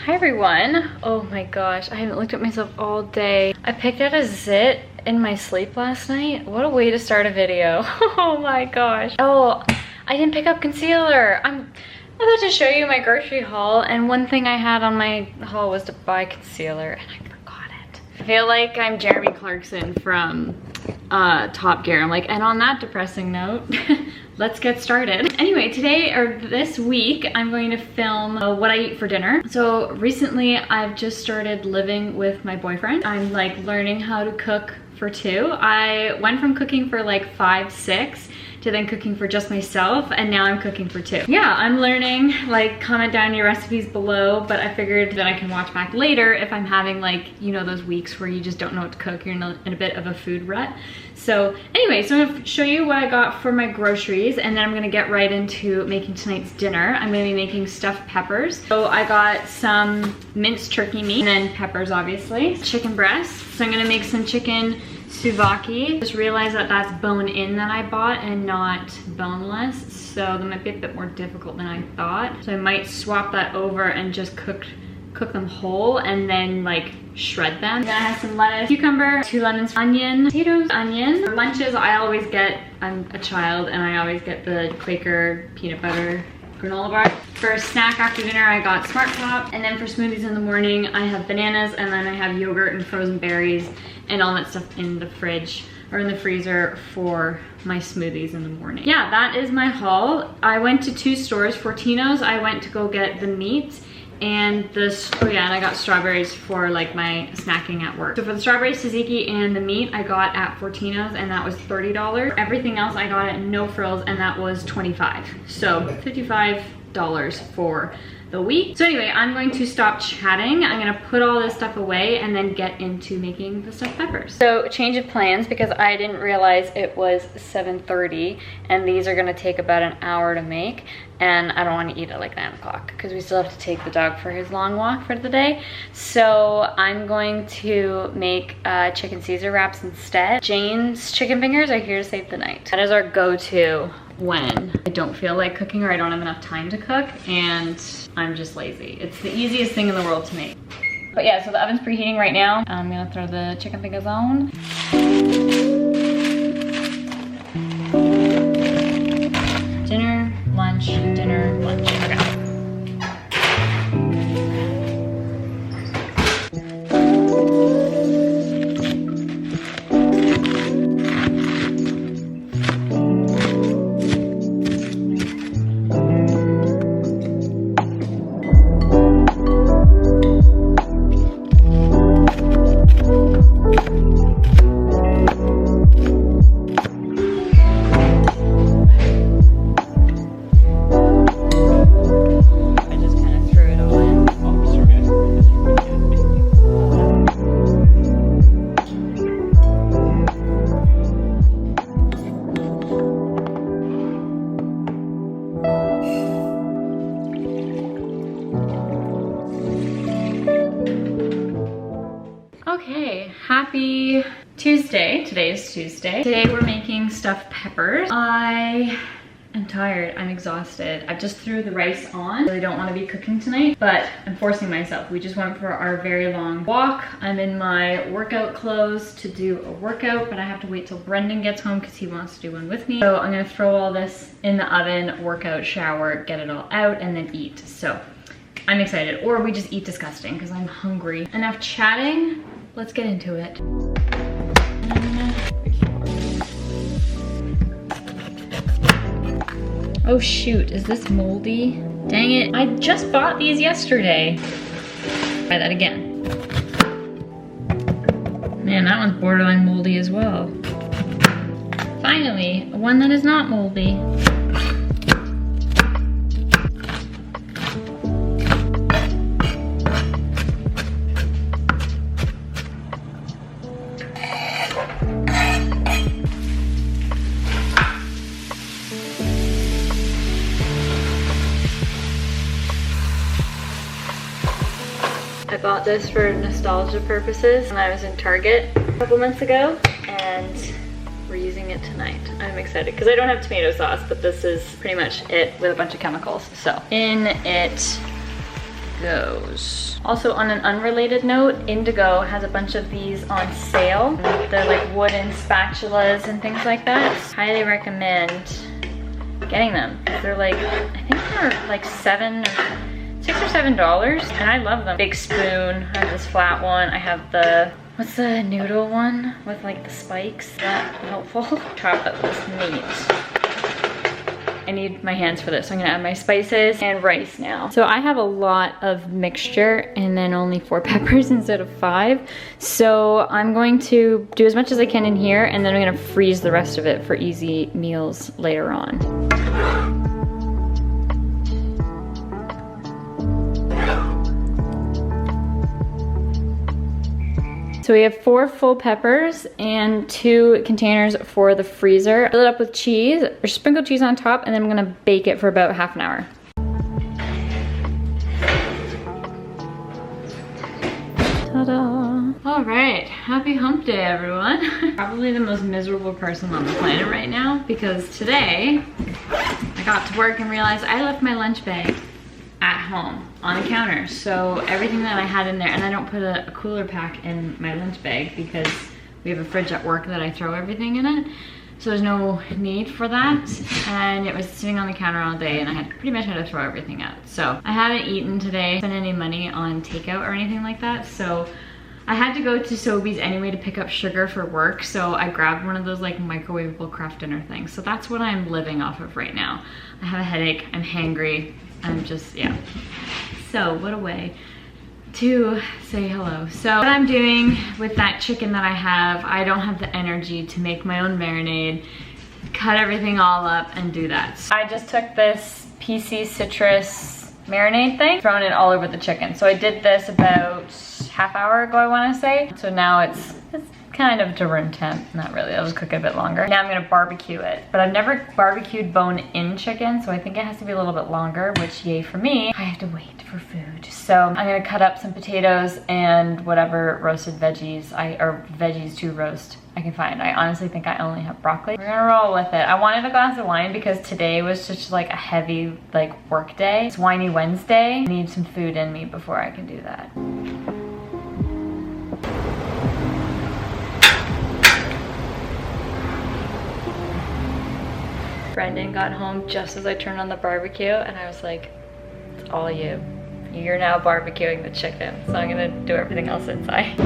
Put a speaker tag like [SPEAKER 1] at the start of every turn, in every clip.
[SPEAKER 1] Hi everyone. Oh my gosh, I haven't looked at myself all day. I picked out a zit in my sleep last night. What a way to start a video. Oh my gosh. Oh, I didn't pick up concealer. I'm about to show you my grocery haul, and one thing I had on my haul was to buy concealer and I forgot it. I feel like I'm Jeremy Clarkson from Top Gear. I'm like, and on that depressing note, let's get started. Anyway, today or this week, I'm going to film what I eat for dinner. So recently I've just started living with my boyfriend. I'm like learning how to cook for two. I went from cooking for like 5, 6 to then cooking for just myself, and now I'm cooking for 2. Yeah, I'm learning. Like, comment down your recipes below, but I figured that I can watch back later if I'm having like, you know, those weeks where you just don't know what to cook, you're in a bit of a food rut. So anyway, so I'm gonna show you what I got for my groceries, and then I'm gonna get right into making tonight's dinner. I'm gonna be making stuffed peppers. So I got some minced turkey meat, and then peppers obviously. Chicken breast, so I'm gonna make some chicken souvlaki. Just realized that that's bone in that I bought and not boneless, so that might be a bit more difficult than I thought. So I might swap that over and just cook them whole and then like shred them. Then I have some lettuce, cucumber, 2 lemons, onion, potatoes, onion. For lunches, I always get, I'm a child and I always get the Quaker peanut butter granola bar. For a snack after dinner, I got Smart Top. And then for smoothies in the morning, I have bananas, and then I have yogurt and frozen berries and all that stuff in the fridge or in the freezer for my smoothies in the morning. Yeah, that is my haul. I went to 2 stores. Fortino's, I went to go get the meat, and oh yeah, and I got strawberries for like my snacking at work. So for the strawberry tzatziki and the meat, I got at Fortino's, and that was $30. Everything else I got at No Frills, and that was $25. So $55 for the week. So anyway, I'm going to stop chatting. I'm gonna put all this stuff away and then get into making the stuffed peppers. So change of plans, because I didn't realize it was 7:30 and these are gonna take about an hour to make, and I don't want to eat at like 9 o'clock because we still have to take the dog for his long walk for the day. So I'm going to make chicken Caesar wraps instead. Jane's chicken fingers are here to save the night. That is our go-to when I don't feel like cooking or I don't have enough time to cook and I'm just lazy. It's the easiest thing in the world to make. But yeah, so the oven's preheating right now. I'm gonna throw the chicken fingers on. Dinner, lunch, okay. Okay, happy Tuesday. Today is Tuesday. Today we're making stuffed peppers. I am tired, I'm exhausted. I just threw the rice on. I really don't want to be cooking tonight, but I'm forcing myself. We just went for our very long walk. I'm in my workout clothes to do a workout, but I have to wait till Brendan gets home because he wants to do one with me. So I'm gonna throw all this in the oven, workout, shower, get it all out, and then eat. So I'm excited, or we just eat disgusting because I'm hungry. Enough chatting. Let's get into it. Oh shoot, is this moldy? Dang it, I just bought these yesterday. Try that again. Man, that one's borderline moldy as well. Finally, one that is not moldy. I bought this for nostalgia purposes when I was in Target a couple months ago, and we're using it tonight. I'm excited because I don't have tomato sauce, but this is pretty much it with a bunch of chemicals. So in it goes. Also, on an unrelated note, Indigo has a bunch of these on sale. They're like wooden spatulas and things like that. Highly recommend getting them. They're like, I think they're like $6 or $7, and I love them. Big spoon, I have this flat one. I have the, what's the noodle one with like the spikes? Is that helpful? Chocolate was neat. I need my hands for this, so I'm gonna add my spices and rice now. So I have a lot of mixture and then only 4 peppers instead of 5. So I'm going to do as much as I can in here, and then I'm gonna freeze the rest of it for easy meals later on. So we have 4 full peppers and 2 containers for the freezer. Fill it up with cheese, or sprinkle cheese on top, and then I'm gonna bake it for about half an hour. Ta-da! All right, happy hump day, everyone. Probably the most miserable person on the planet right now, because today I got to work and realized I left my lunch bag at home on the counter. So everything that I had in there, and I don't put a cooler pack in my lunch bag because we have a fridge at work that I throw everything in it. So there's no need for that. And it was sitting on the counter all day, and I had pretty much had to throw everything out. So I haven't eaten today, spent any money on takeout or anything like that. So I had to go to Sobeys anyway to pick up sugar for work. So I grabbed one of those like microwavable craft dinner things. So that's what I'm living off of right now. I have a headache, I'm hangry. I'm just, yeah. So what a way to say hello. So what I'm doing with that chicken that I have, I don't have the energy to make my own marinade, cut everything all up and do that. So I just took this PC citrus marinade thing, thrown it all over the chicken. So I did this about half hour ago, I wanna say. So now it's kind of to room temp, not really, I'll just cook it a bit longer. Now I'm gonna barbecue it, but I've never barbecued bone-in chicken, so I think it has to be a little bit longer, which yay for me. I have to wait for food. So I'm gonna cut up some potatoes and whatever roasted veggies, or veggies to roast I can find. I honestly think I only have broccoli. We're gonna roll with it. I wanted a glass of wine because today was just like a heavy like work day. It's Winey Wednesday. I need some food in me before I can do that. Brendan got home just as I turned on the barbecue, and I was like, it's all you. You're now barbecuing the chicken, so I'm gonna do everything else inside.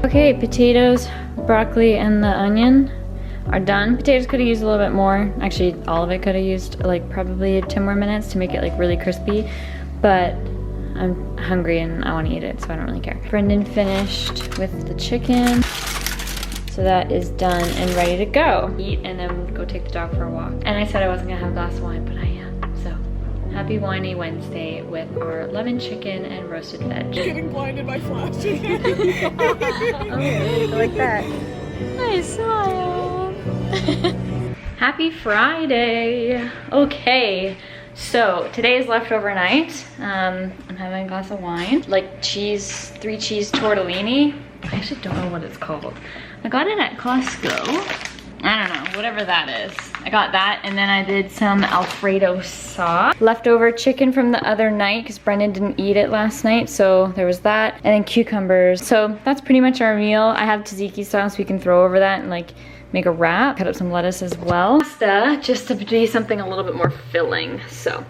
[SPEAKER 1] Okay, potatoes, broccoli, and the onion are done. Potatoes could have used a little bit more. Actually, all of it could have used like probably 10 more minutes to make it like really crispy, but I'm hungry and I want to eat it, so I don't really care. Brendan finished with the chicken, so that is done and ready to go. Eat and then go take the dog for a walk. And I said I wasn't gonna have a glass of wine, but I am, so. Happy Winey Wednesday with our lemon chicken and roasted veg.
[SPEAKER 2] Getting blinded by flashes.
[SPEAKER 1] Oh, really? I like that. Nice smile. Happy Friday. Okay, so today is leftover night. I'm having a glass of wine. Like cheese, 3 cheese tortellini. I actually don't know what it's called. I got it at Costco. I don't know, whatever that is. I got that, and then I did some Alfredo sauce. Leftover chicken from the other night, because Brendan didn't eat it last night, so there was that. And then cucumbers. So that's pretty much our meal. I have tzatziki sauce we can throw over that and like make a wrap. Cut up some lettuce as well. Pasta, just to be something a little bit more filling. So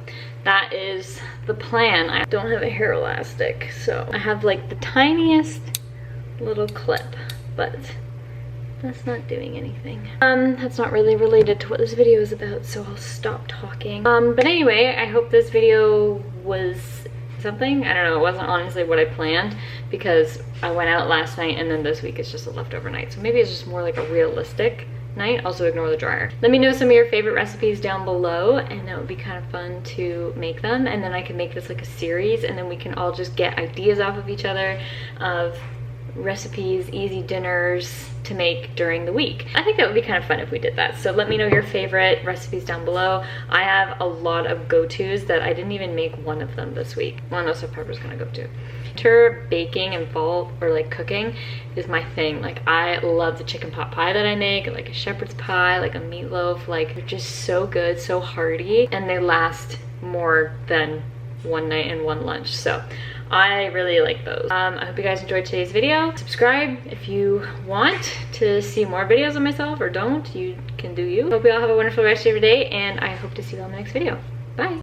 [SPEAKER 1] that is the plan. I don't have a hair elastic, so I have like the tiniest little clip, but that's not doing anything. That's not really related to what this video is about, so I'll stop talking. But anyway, I hope this video was something. I don't know, it wasn't honestly what I planned because I went out last night and then this week is just a leftover night. So maybe it's just more like a realistic night, also ignore the dryer. Let me know some of your favorite recipes down below, and that would be kind of fun to make them, and then I can make this like a series, and then we can all just get ideas off of each other of recipes, easy dinners to make during the week. I think that would be kind of fun if we did that. So let me know your favorite recipes down below. I have a lot of go-tos that I didn't even make one of them this week. Well, no, so Pepper's gonna go too. Winter baking and fall or like cooking is my thing. Like I love the chicken pot pie that I make, like a shepherd's pie, like a meatloaf. Like they're just so good, so hearty, and they last more than one night and one lunch. So I really like those. I hope you guys enjoyed today's video. Subscribe if you want to see more videos of myself, or don't. You can do you. Hope you all have a wonderful rest of your day, and I hope to see you all in the next video. Bye.